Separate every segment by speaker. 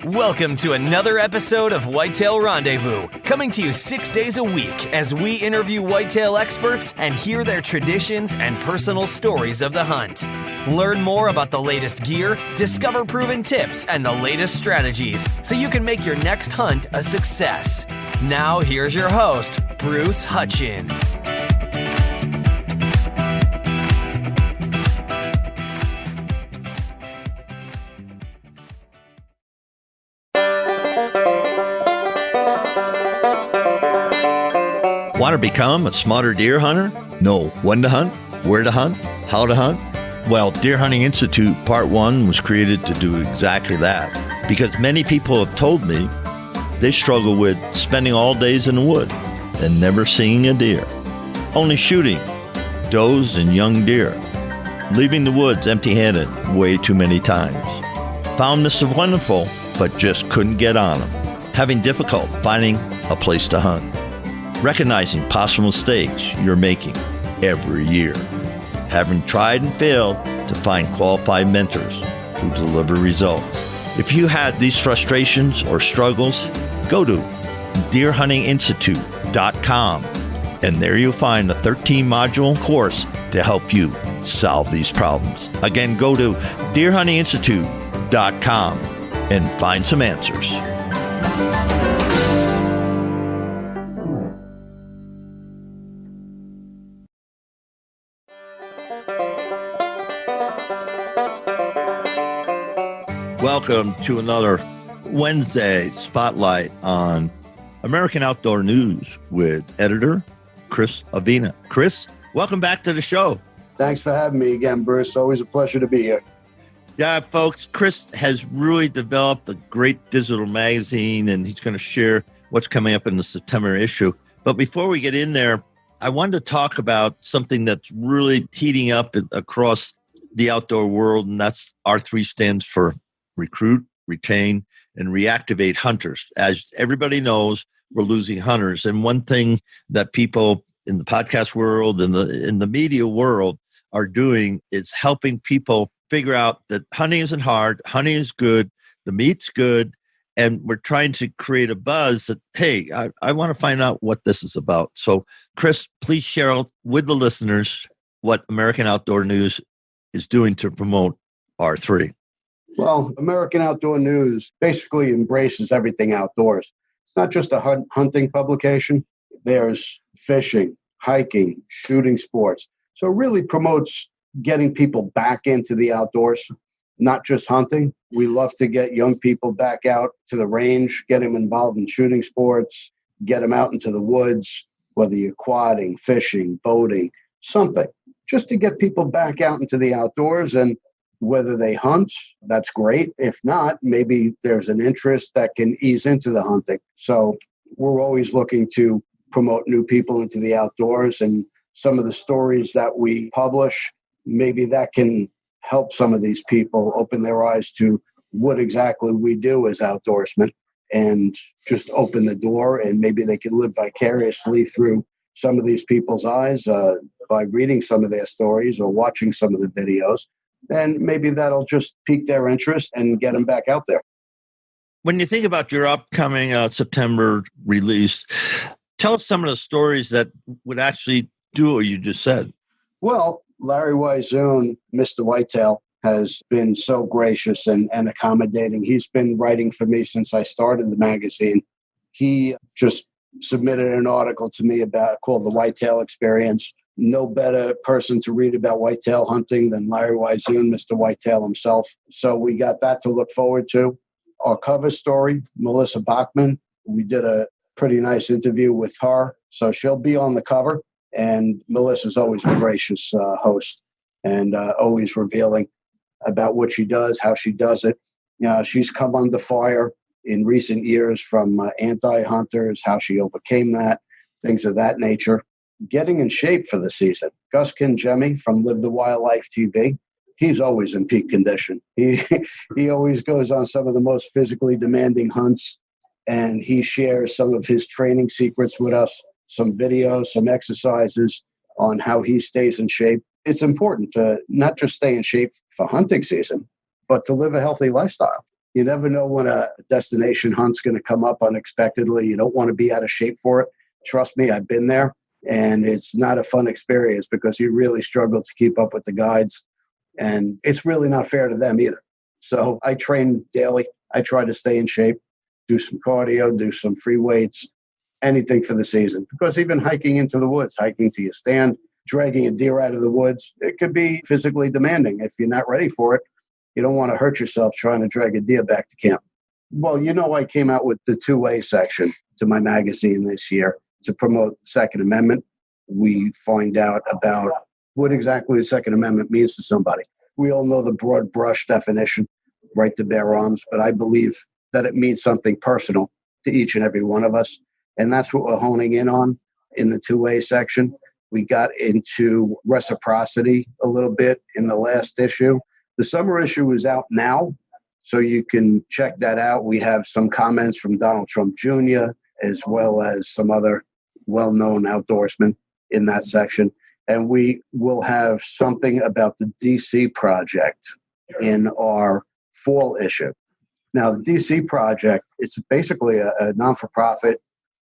Speaker 1: Welcome to another episode of Whitetail Rendezvous, coming to you 6 days a week as we interview whitetail experts and hear their traditions and personal stories of the hunt. Learn more about the latest gear, discover proven tips, and the latest strategies so you can make your next hunt a success. Now here's your host, Bruce Hutchin.
Speaker 2: Want to become a smarter deer hunter? Know when to hunt, where to hunt, how to hunt? Well, Deer Hunting Institute Part 1 was created to do exactly that, because many people have told me they struggle with spending all days in the wood and never seeing a deer, only shooting does and young deer, leaving the woods empty-handed way too many times. Found this wonderful, but just couldn't get on them, having difficult finding a place to hunt. Recognizing possible mistakes you're making every year. Having tried and failed to find qualified mentors who deliver results. If you had these frustrations or struggles, go to deerhuntinginstitute.com and there you'll find a 13-module course to help you solve these problems. Again, go to deerhuntinginstitute.com and find some answers. Welcome to another Wednesday Spotlight on American Outdoor News with editor Chris Avena. Chris, welcome back to the show.
Speaker 3: Thanks for having me again, Bruce. Always a pleasure to be here.
Speaker 2: Yeah, folks, Chris has really developed a great digital magazine, and he's going to share what's coming up in the September issue. But before we get in there, I wanted to talk about something that's really heating up across the outdoor world, and that's R3 stands for recruit, retain, and reactivate hunters. As everybody knows, we're losing hunters. And one thing that people in the podcast world and in the media world are doing is helping people figure out that hunting isn't hard, hunting is good, the meat's good, and we're trying to create a buzz that, hey, I want to find out what this is about. So, Chris, please share with the listeners what American Outdoor News is doing to promote R3.
Speaker 3: Well, American Outdoor News basically embraces everything outdoors. It's not just a hunting publication. There's fishing, hiking, shooting sports. So it really promotes getting people back into the outdoors, not just hunting. We love to get young people back out to the range, get them involved in shooting sports, get them out into the woods, whether you're quadding, fishing, boating, something, just to get people back out into the outdoors. And whether they hunt, that's great. If not, maybe there's an interest that can ease into the hunting. So we're always looking to promote new people into the outdoors, and some of the stories that we publish, maybe that can help some of these people open their eyes to what exactly we do as outdoorsmen and just open the door, and maybe they can live vicariously through some of these people's eyes by reading some of their stories or watching some of the videos. And maybe that'll just pique their interest and get them back out there.
Speaker 2: When you think about your upcoming September release, tell us some of the stories that would actually do what you just said.
Speaker 3: Well, Larry Wizoon, Mr. Whitetail, has been so gracious and accommodating. He's been writing for me since I started the magazine. He just submitted an article to me called The Whitetail Experience. No better person to read about whitetail hunting than Larry Wizoon, Mr. Whitetail himself. So we got that to look forward to. Our cover story, Melissa Bachman, we did a pretty nice interview with her. So she'll be on the cover. And Melissa's always a gracious host and always revealing about what she does, how she does it. She's come under fire in recent years from anti-hunters, how she overcame that, things of that nature. Getting in shape for the season. Gus Kinjemi from Live the Wildlife TV, he's always in peak condition. He always goes on some of the most physically demanding hunts, and he shares some of his training secrets with us, some videos, some exercises on how he stays in shape. It's important to not just stay in shape for hunting season, but to live a healthy lifestyle. You never know when a destination hunt's going to come up unexpectedly. You don't want to be out of shape for it. Trust me, I've been there, and it's not a fun experience because you really struggle to keep up with the guides, and it's really not fair to them either. So I train daily. I try to stay in shape, do some cardio, do some free weights, anything for the season. Because even hiking into the woods, hiking to your stand, dragging a deer out of the woods, it could be physically demanding. If you're not ready for it, you don't want to hurt yourself trying to drag a deer back to camp. Well, I came out with the 2A section to my magazine this year to promote the Second Amendment. We find out about what exactly the Second Amendment means to somebody. We all know the broad brush definition, right to bear arms, but I believe that it means something personal to each and every one of us. And that's what we're honing in on in the 2A section. We got into reciprocity a little bit in the last issue. The summer issue is out now, so you can check that out. We have some comments from Donald Trump Jr., as well as some other well-known outdoorsmen in that section. And we will have something about the DC Project in our fall issue. Now, the DC Project, it's basically a non-for-profit,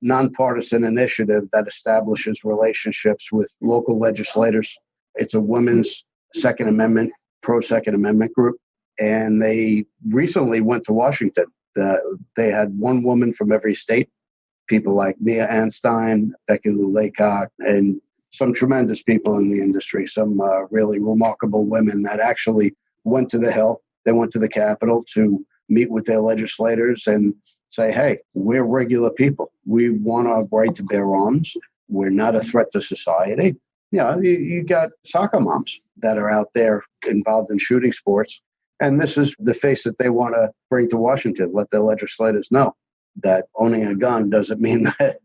Speaker 3: nonpartisan initiative that establishes relationships with local legislators. It's a women's Second Amendment, pro-Second Amendment group. And they recently went to Washington. They had one woman from every state, people like Mia Anstein, Becky Lou Laycock, and some tremendous people in the industry, some really remarkable women that actually went to the Hill. They went to the Capitol to meet with their legislators and say, hey, we're regular people. We want our right to bear arms. We're not a threat to society. You got soccer moms that are out there involved in shooting sports. And this is the face that they want to bring to Washington, let their legislators know that owning a gun doesn't mean that,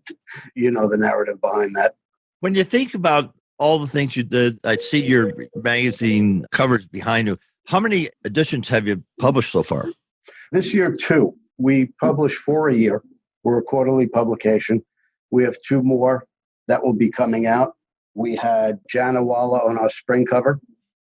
Speaker 3: the narrative behind that.
Speaker 2: When you think about all the things you did, I see your magazine covers behind you. How many editions have you published so far?
Speaker 3: This year, 2. We publish 4 a year. We're a quarterly publication. We have 2 more that will be coming out. We had Jana Walla on our spring cover.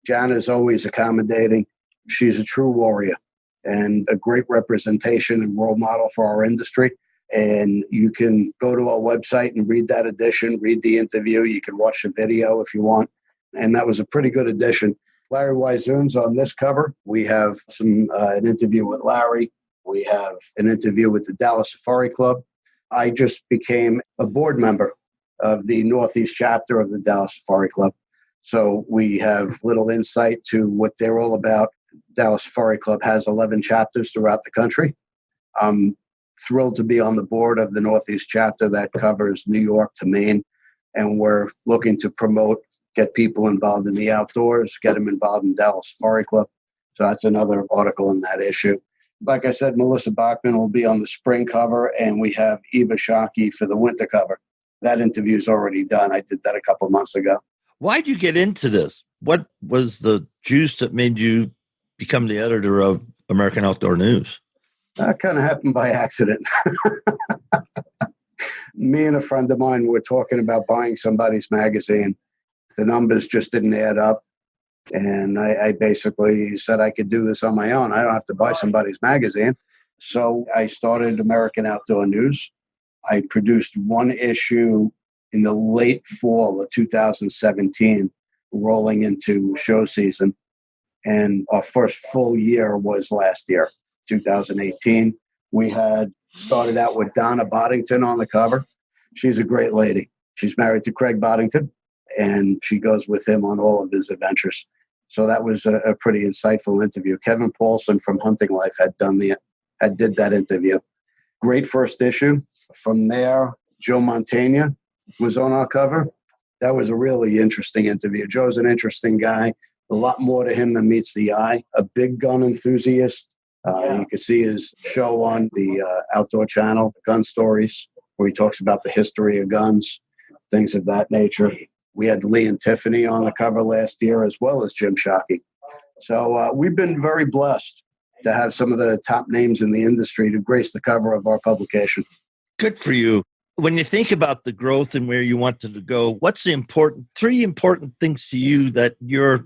Speaker 3: Jana is always accommodating. She's a true warrior and a great representation and role model for our industry. And you can go to our website and read that edition, read the interview. You can watch the video if you want. And that was a pretty good edition. Larry Wizoon's on this cover. We have an interview with Larry. We have an interview with the Dallas Safari Club. I just became a board member of the Northeast chapter of the Dallas Safari Club. So we have little insight to what they're all about. Dallas Safari Club has 11 chapters throughout the country. I'm thrilled to be on the board of the Northeast chapter that covers New York to Maine. And we're looking to promote, get people involved in the outdoors, get them involved in Dallas Safari Club. So that's another article in that issue. Like I said, Melissa Bachman will be on the spring cover, and we have Eva Shockey for the winter cover. That interview's already done. I did that a couple of months ago.
Speaker 2: Why'd you get into this? What was the juice that made you become the editor of American Outdoor News?
Speaker 3: That kind of happened by accident. Me and a friend of mine were talking about buying somebody's magazine. The numbers just didn't add up. And I basically said I could do this on my own. I don't have to buy somebody's magazine. So I started American Outdoor News. I produced 1 issue in the late fall of 2017, rolling into show season. And our first full year was last year, 2018. We had started out with Donna Boddington on the cover. She's a great lady. She's married to Craig Boddington, and she goes with him on all of his adventures. So that was a pretty insightful interview. Kevin Paulson from Hunting Life did that interview. Great first issue. From there, Joe Montaigne was on our cover. That was a really interesting interview. Joe's an interesting guy. A lot more to him than meets the eye. A big gun enthusiast. You can see his show on the Outdoor Channel, Gun Stories, where he talks about the history of guns, things of that nature. We had Lee and Tiffany on the cover last year, as well as Jim Shockey. So we've been very blessed to have some of the top names in the industry to grace the cover of our publication.
Speaker 2: Good for you. When you think about the growth and where you wanted to go, what's the 3 important things to you that your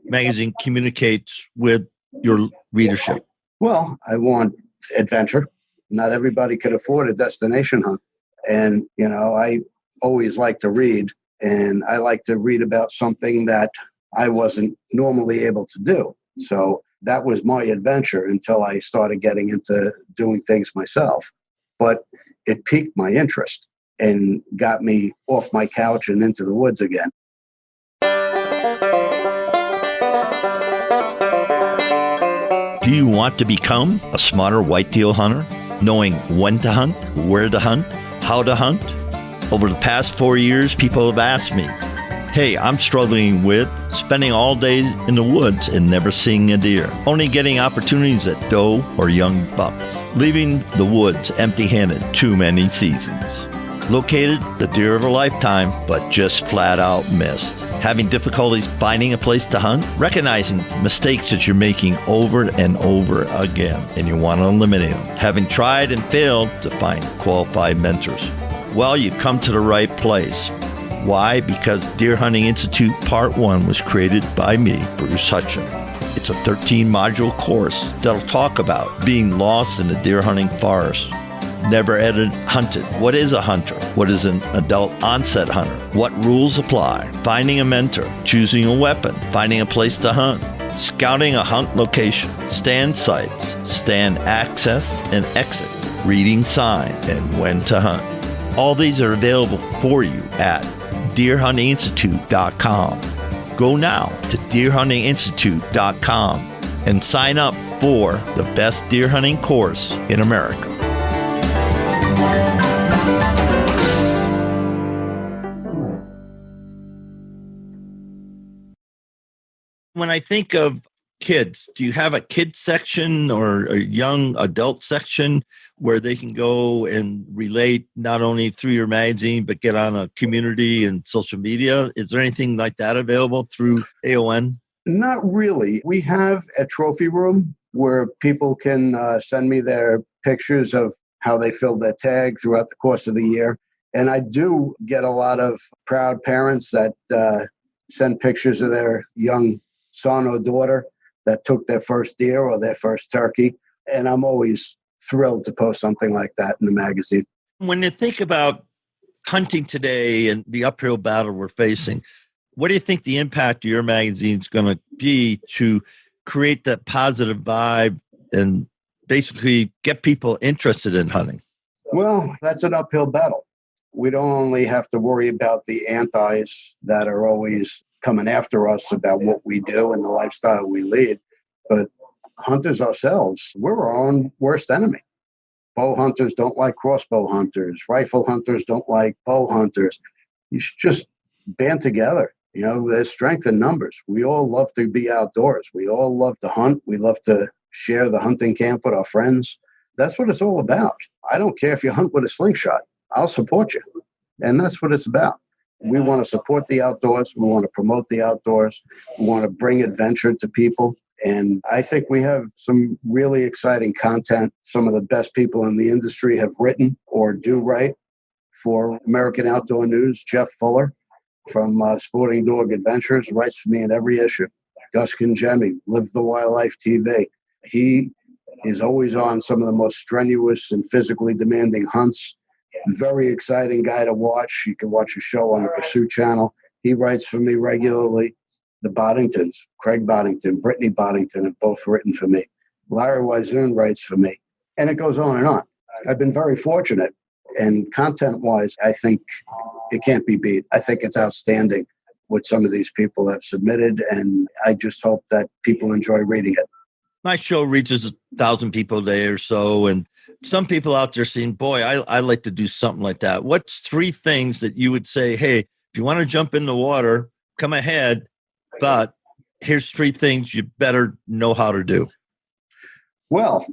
Speaker 2: magazine communicates with your readership?
Speaker 3: Well, I want adventure. Not everybody could afford a destination hunt. And, I always like to read, and I like to read about something that I wasn't normally able to do. So that was my adventure until I started getting into doing things myself. But it piqued my interest and got me off my couch and into the woods again.
Speaker 2: Do you want to become a smarter whitetail hunter, knowing when to hunt, where to hunt, how to hunt? Over the past 4 years, people have asked me, hey, I'm struggling with spending all day in the woods and never seeing a deer, only getting opportunities at doe or young bucks, leaving the woods empty-handed too many seasons. Located the deer of a lifetime, but just flat out missed. Having difficulties finding a place to hunt, recognizing mistakes that you're making over and over again, and you want to eliminate them. Having tried and failed to find qualified mentors. Well, you've come to the right place. Why? Because Deer Hunting Institute Part 1 was created by me, Bruce Hutchin. It's a 13-module course that'll talk about being lost in the deer hunting forest. Never hunted. What is a hunter? What is an adult onset hunter? What rules apply? Finding a mentor, choosing a weapon, finding a place to hunt, scouting a hunt location, stand sites, stand access and exit, reading sign, and when to hunt. All these are available for you at deerhuntinginstitute.com. Go now to deerhuntinginstitute.com and sign up for the best deer hunting course in America. When I think of kids, do you have a kids section or a young adult section where they can go and relate not only through your magazine, but get on a community and social media? Is there anything like that available through AON?
Speaker 3: Not really. We have a trophy room where people can send me their pictures of how they filled their tag throughout the course of the year. And I do get a lot of proud parents that send pictures of their young son or daughter that took their first deer or their first turkey. And I'm always thrilled to post something like that in the magazine.
Speaker 2: When you think about hunting today and the uphill battle we're facing, what do you think the impact of your magazine is going to be to create that positive vibe and basically get people interested in hunting?
Speaker 3: Well, that's an uphill battle. We don't only have to worry about the antis that are always coming after us about what we do and the lifestyle we lead, but hunters ourselves, we're our own worst enemy. Bow hunters don't like crossbow hunters. Rifle hunters don't like bow hunters. You should just band together. There's strength in numbers. We all love to be outdoors. We all love to hunt. We love to share the hunting camp with our friends. That's what it's all about. I don't care if you hunt with a slingshot. I'll support you. And that's what it's about. We want to support the outdoors. We want to promote the outdoors. We want to bring adventure to people. And I think we have some really exciting content. Some of the best people in the industry have written or do write for American Outdoor News. Jeff Fuller from Sporting Dog Adventures writes for me in every issue. Gus Congemi, Live the Wildlife TV. He is always on some of the most strenuous and physically demanding hunts. Very exciting guy to watch. You can watch a show on the Pursuit Channel. He writes for me regularly. The Boddingtons, Craig Boddington, Brittany Boddington have both written for me. Larry Wizoon writes for me. And it goes on and on. I've been very fortunate. And content-wise, I think it can't be beat. I think it's outstanding what some of these people have submitted. And I just hope that people enjoy reading it.
Speaker 2: My show reaches 1,000 people a day or so. And some people out there saying, boy, I like to do something like that. What's 3 things that you would say, hey, if you want to jump in the water, come ahead. But here's 3 things you better know how to do.
Speaker 3: Well,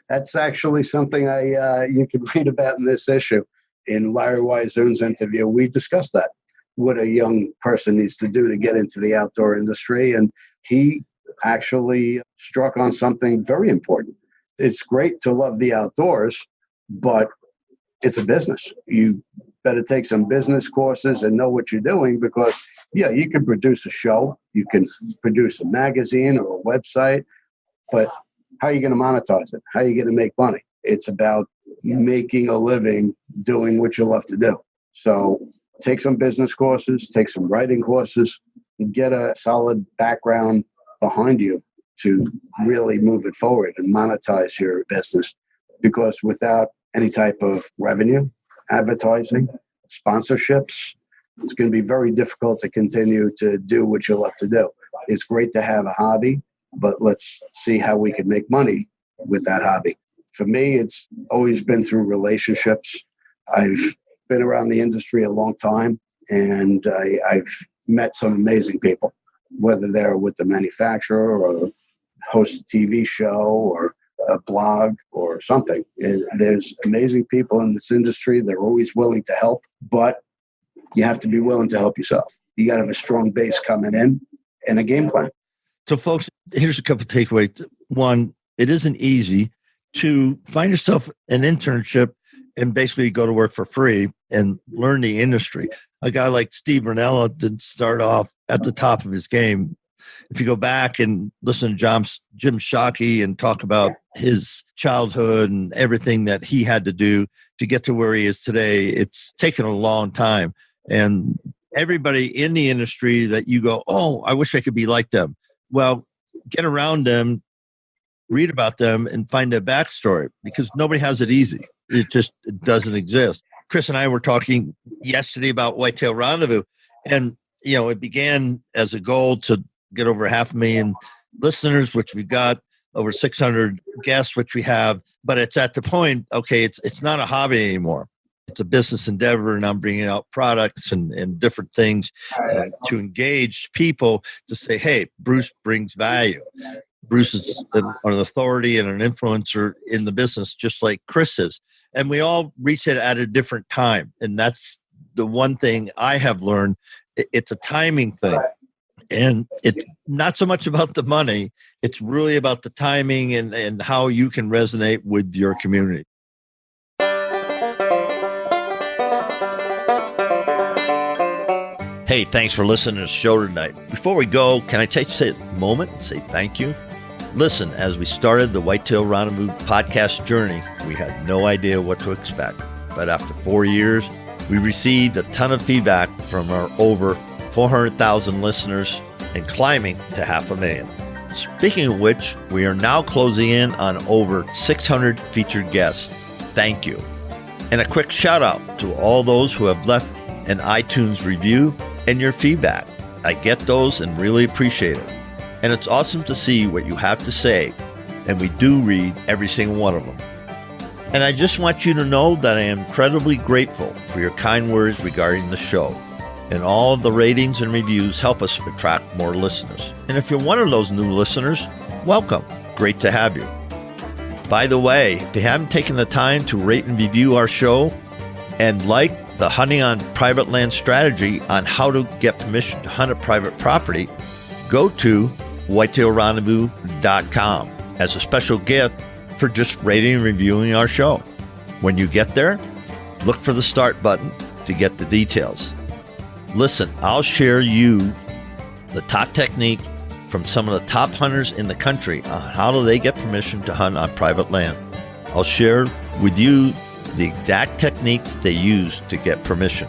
Speaker 3: that's actually something you can read about in this issue. In Larry Wizoon's interview, we discussed that, what a young person needs to do to get into the outdoor industry. And he actually struck on something very important. It's great to love the outdoors, but it's a business. You better take some business courses and know what you're doing because, yeah, you can produce a show, you can produce a magazine or a website, but How are you going to monetize it? How are you going to make money? It's about making a living doing what you love to do. So take some business courses, take some writing courses, and get a solid background behind you to really move it forward and monetize your business. Because without any type of revenue, advertising, sponsorships, it's going to be very difficult to continue to do what you love to do. It's great to have a hobby, but let's see how we can make money with that hobby. For me, it's always been through relationships. I've been around the industry a long time, and I've met some amazing people, whether they're with the manufacturer or host a TV show or a blog or something. There's amazing people in this industry. They're always willing to help, but you have to be willing to help yourself. You got to have a strong base coming in and a game plan.
Speaker 2: So, folks, here's a couple of takeaways. One, it isn't easy to find yourself an internship and basically go to work for free and learn the industry. A guy like Steve Ranella didn't start off at the top of his game. If you go back and listen to Jim Shockey and talk about his childhood and everything that he had to do to get to where he is today, it's taken a long time. And everybody in the industry that you go, oh, I wish I could be like them. Well, get around them, read about them, and find their backstory, because nobody has it easy. It doesn't exist. Chris and I were talking yesterday about Whitetail Rendezvous, and it began as a goal to get over 500,000 listeners, which we got, over 600 guests, which we have. But it's at the point, okay, it's not a hobby anymore. It's a business endeavor, and I'm bringing out products and different things to engage people to say, hey, Bruce brings value. Bruce is an authority and an influencer in the business, just like Chris is. And we all reach it at a different time. And that's the one thing I have learned. It's a timing thing. And it's not so much about the money. It's really about the timing and how you can resonate with your community. Hey, thanks for listening to the show tonight. Before we go, can I take a moment and say thank you? Listen, as we started the Whitetail Rendezvous podcast journey, we had no idea what to expect. But after 4 years, we received a ton of feedback from our over 400,000 listeners and climbing to 500,000. Speaking of which, we are now closing in on over 600 featured guests. Thank you. And a quick shout out to all those who have left an iTunes review and your feedback. I get those and really appreciate it. And it's awesome to see what you have to say, and we do read every single one of them. And I just want you to know that I am incredibly grateful for your kind words regarding the show. And all of the ratings and reviews help us attract more listeners. And if you're one of those new listeners, welcome. Great to have you. By the way, if you haven't taken the time to rate and review our show and like the Hunting on Private Land strategy on how to get permission to hunt a private property, go to whitetailrendezvous.com as a special gift for just rating and reviewing our show. When you get there, look for the start button to get the details. Listen, I'll share you the top technique from some of the top hunters in the country on how do they get permission to hunt on private land. I'll share with you the exact techniques they use to get permission.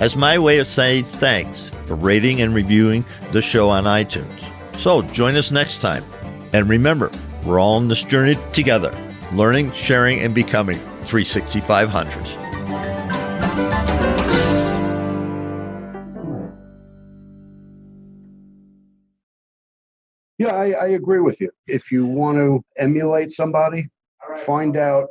Speaker 2: As my way of saying thanks for rating and reviewing the show on iTunes. So join us next time. And remember, we're all on this journey together, learning, sharing, and becoming 365 hunters.
Speaker 3: Yeah, I agree with you. If you want to emulate somebody, find out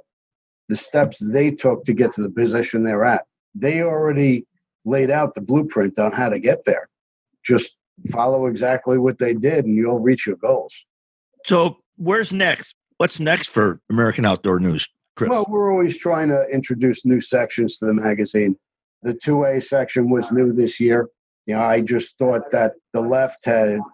Speaker 3: the steps they took to get to the position they're at. They already laid out the blueprint on how to get there. Just follow exactly what they did and you'll reach your goals.
Speaker 2: So where's next? What's next for American Outdoor News, Chris?
Speaker 3: Well, we're always trying to introduce new sections to the magazine. The 2A section was new this year. I just thought that the left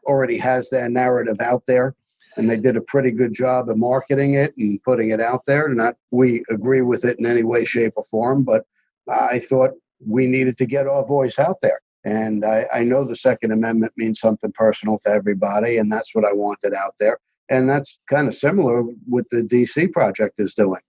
Speaker 3: already has their narrative out there, and they did a pretty good job of marketing it and putting it out there. Not we agree with it in any way, shape, or form, but I thought we needed to get our voice out there. And I know the Second Amendment means something personal to everybody, and that's what I wanted out there. And that's kind of similar what the DC project is doing.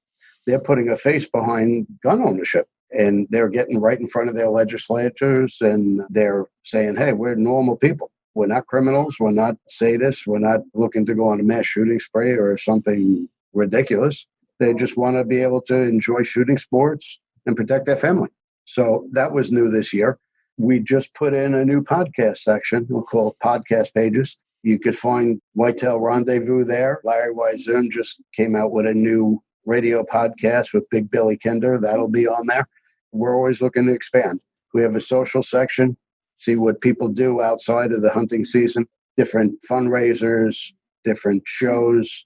Speaker 3: They're putting a face behind gun ownership, and they're getting right in front of their legislators, and they're saying, hey, we're normal people. We're not criminals. We're not sadists. We're not looking to go on a mass shooting spree or something ridiculous. They just want to be able to enjoy shooting sports and protect their family. So that was new this year. We just put in a new podcast section. We'll call it podcast pages. You could find Whitetail Rendezvous there. Larry Wiseman just came out with a new radio podcast with Big Billy Kinder. That'll be on there. We're always looking to expand. We have a social section, see what people do outside of the hunting season, different fundraisers, different shows,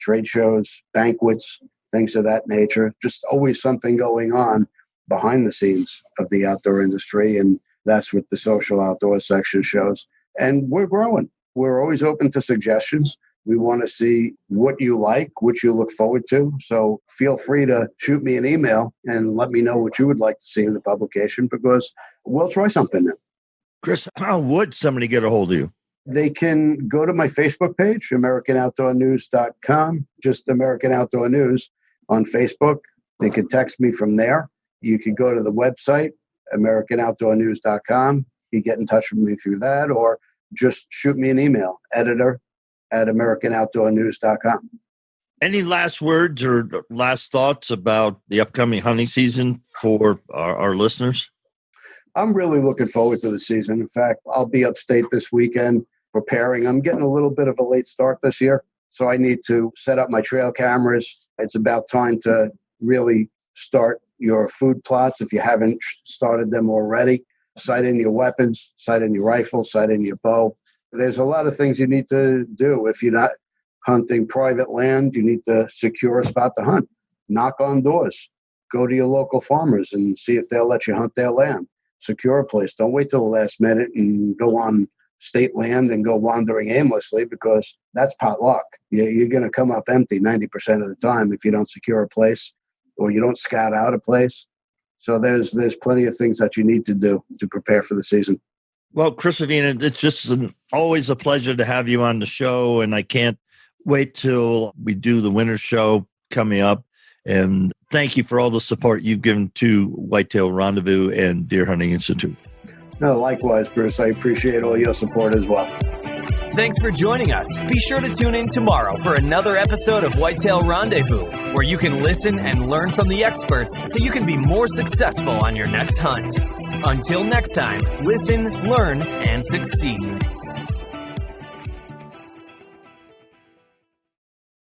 Speaker 3: trade shows, banquets, things of that nature. Just always something going on behind the scenes of the outdoor industry. And that's what the social outdoor section shows. And we're growing. We're always open to suggestions. We want to see what you like, what you look forward to. So feel free to shoot me an email and let me know what you would like to see in the publication, because we'll try something new.
Speaker 2: Chris, how would somebody get a hold of you?
Speaker 3: They can go to my Facebook page, AmericanOutdoorNews.com, just American Outdoor News on Facebook. They could text me from there. You could go to the website, AmericanOutdoorNews.com. You get in touch with me through that, or just shoot me an email, editor@AmericanOutdoorNews.com.
Speaker 2: Any last words or last thoughts about the upcoming hunting season for our listeners?
Speaker 3: I'm really looking forward to the season. In fact, I'll be upstate this weekend preparing. I'm getting a little bit of a late start this year, so I need to set up my trail cameras. It's about time to really start your food plots if you haven't started them already. Sight in your weapons, sight in your rifle, sight in your bow. There's a lot of things you need to do. If you're not hunting private land, you need to secure a spot to hunt. Knock on doors. Go to your local farmers and see if they'll let you hunt their land. Secure a place. Don't wait till the last minute and go on state land and go wandering aimlessly, because that's pot luck. You're going to come up empty 90% of the time if you don't secure a place or you don't scout out a place. So there's plenty of things that you need to do to prepare for the season.
Speaker 2: Well, Chris Avena, it's just always a pleasure to have you on the show, and I can't wait till we do the winter show coming up. And thank you for all the support you've given to Whitetail Rendezvous and Deer Hunting Institute.
Speaker 3: No, likewise, Bruce. I appreciate all your support as well.
Speaker 1: Thanks for joining us. Be sure to tune in tomorrow for another episode of Whitetail Rendezvous, where you can listen and learn from the experts so you can be more successful on your next hunt. Until next time, listen, learn, and succeed.